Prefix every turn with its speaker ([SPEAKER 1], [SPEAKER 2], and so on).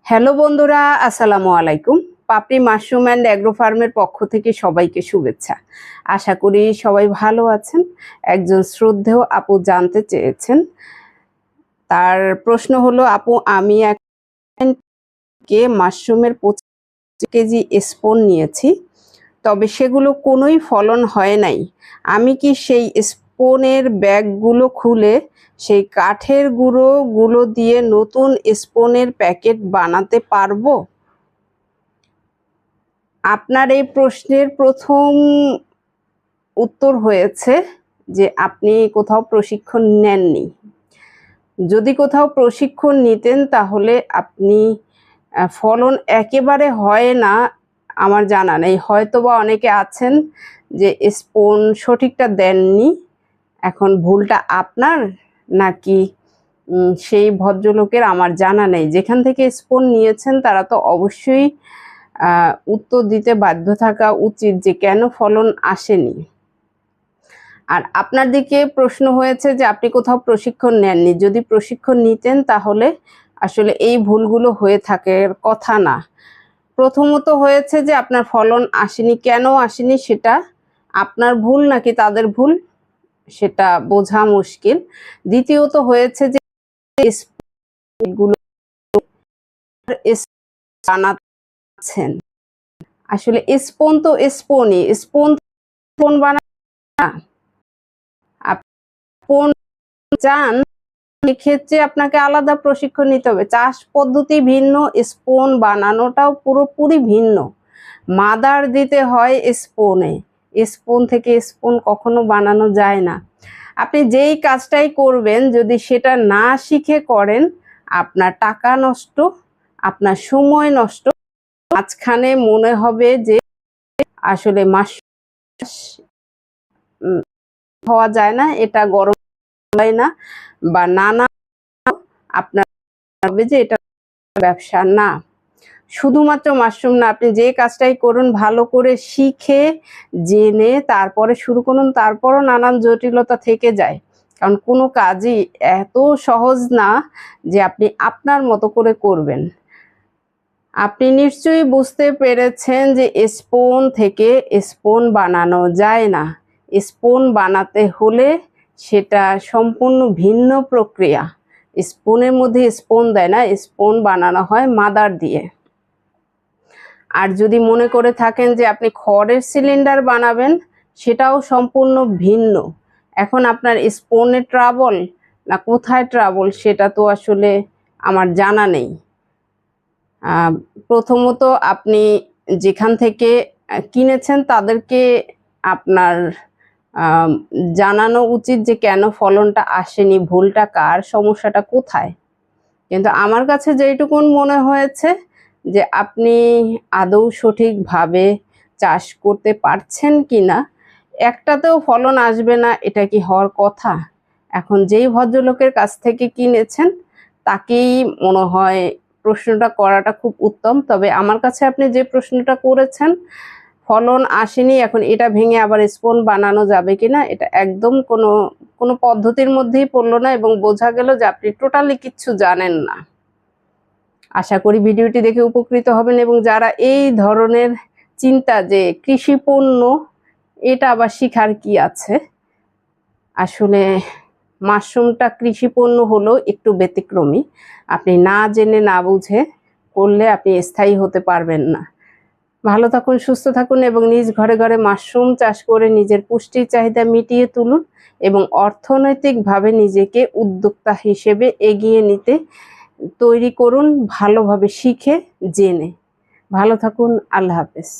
[SPEAKER 1] Hello বন্ধুরা, আসসালামু আলাইকুম। পাপড়ি মাশরুম অ্যান্ড অ্যাগ্রো ফার্মের পক্ষ থেকে সবাইকে শুভেচ্ছা। আশা করি সবাই ভালো আছেন। একজন শ্রদ্ধেয় আপু জানতে চেয়েছেন, তার প্রশ্ন হলো, আপু আমি কে মাশরুমের 25 কেজি স্পোন নিয়েছি, তবে সেগুলো কোনোই ফলন হয় নাই। আমি কি সেই স্পোনের ব্যাগগুলো খুলে সেই কাঠের গুঁড়োগুলো দিয়ে নতুন স্পোনের প্যাকেট বানাতে পারবো? আপনার এই প্রশ্নের প্রথম উত্তর হয়েছে যে আপনি কোথাও প্রশিক্ষণ নেননি। যদি কোথাও প্রশিক্ষণ নিতেন তাহলে আপনি ফলন একেবারে হয় না আমার জানা নেই। হয়তোবা অনেকে আছেন যে স্পোন সঠিকটা দেননি। এখন ভুলটা আপনার নাকি সেই ভদ্রলোকের আমার জানা নেই। যেখান থেকে স্পোন নিয়েছেন তারা তো অবশ্যই উত্তর দিতে বাধ্য থাকা উচিত যে কেন ফলন আসেনি। আর আপনার দিকে প্রশ্ন হয়েছে যে আপনি কোথাও প্রশিক্ষণ নেননি। যদি প্রশিক্ষণ নিতেন তাহলে আসলে এই ভুলগুলো হয়ে থাকার কথা না। প্রথমত হয়েছে যে আপনার ফলন আসেনি, কেন আসেনি সেটা আপনার ভুল নাকি তাদের ভুল সেটা বোঝা মুশকিল। দ্বিতীয়ত হয়েছে যে গুলো বানাচ্ছেন, আসলে স্পোন তো স্পোনই, স্পোন বানান না। আপনি চান এক্ষেত্রে আপনাকে আলাদা প্রশিক্ষণ নিতে হবে। চাষ পদ্ধতি ভিন্ন, স্পোন বানানোটাও পুরোপুরি ভিন্ন। মাদার দিতে হয় স্পোনে, স্পোন থেকে স্পোন কখনো বানানো যায় না। আপনি যেই কাজটাই করবেন যদি সেটা না শিখে করেন, আপনার টাকা নষ্ট, আপনার সময় নষ্ট। মাঝখানে মনে হবে যে আসলে মাস হওয়া যায় না, এটা গরম হয় না বা নানা, আপনার হবে যে এটা ব্যবসা না। শুধুমাত্র মাশরুম না, আপনি যে কাজটাই করুন ভালো করে শিখে জেনে তারপরে শুরু করুন। তারপরও নানান জটিলতা থেকে যায়, কারণ কোনো কাজই এত সহজ না যে আপনি আপনার মতো করে করবেন। আপনি নিশ্চয়ই বুঝতে পেরেছেন যে স্পোন থেকে স্পোন বানানো যায় না। স্পোন বানাতে হলে সেটা সম্পূর্ণ ভিন্ন প্রক্রিয়া। স্পোনের মধ্যে স্পোন দেয় না, স্পোন বানানো হয় মাদার দিয়ে। আর যদি মনে করে থাকেন যে আপনি খড়ের সিলিন্ডার বানাবেন, সেটাও সম্পূর্ণ ভিন্ন। এখন আপনার স্পোনে ট্রাবল না কোথায় ট্রাবল সেটা তো আসলে আমার জানা নেই। প্রথমত আপনি যেখান থেকে কিনেছেন তাদেরকে আপনার জানানো উচিত যে কেন ফলনটা আসেনি, ভুলটা কার, সমস্যাটা কোথায়। কিন্তু আমার কাছে যেইটুকুন মনে হয়েছে যে আপনি আদৌ সঠিকভাবে চাষ করতে পারছেন কিনা। একটাতেও ফলন আসবে না এটা কি হওয়ার কথা? এখন যেই ভদ্রলোকের কাছ থেকে কিনেছেন তাকেই মনে হয় প্রশ্নটা করাটা খুব উত্তম। তবে আমার কাছে আপনি যে প্রশ্নটা করেছেন, ফলন আসেনি, এখন এটা ভেঙে আবার স্পোন বানানো যাবে কিনা, এটা একদম কোনো পদ্ধতির মধ্যেই পড়লো না এবং বোঝা গেল যে আপনি টোটালি কিচ্ছু জানেন না। আশা করি ভিডিওটি দেখে উপকৃত হবেন এবং যারা এই ধরনের চিন্তা যে কৃষি পণ্য এটা আবার শিখার কি আছে, আসলে মাশরুমটা কৃষি পণ্য হলো একটু ব্যতিক্রমী। আপনি না জেনে না বুঝে করলে আপনি স্থায়ী হতে পারবেন না। ভালো থাকুন, সুস্থ থাকুন এবং নিজ ঘরে ঘরে মাশরুম চাষ করে নিজের পুষ্টির চাহিদা মিটিয়ে তুলুন এবং অর্থনৈতিকভাবে নিজেকে উদ্যোক্তা হিসেবে এগিয়ে নিতে তৈরি করুন, ভালোভাবে শিখে জেনে। ভালো থাকুন, আল্লাহ হাফেজ।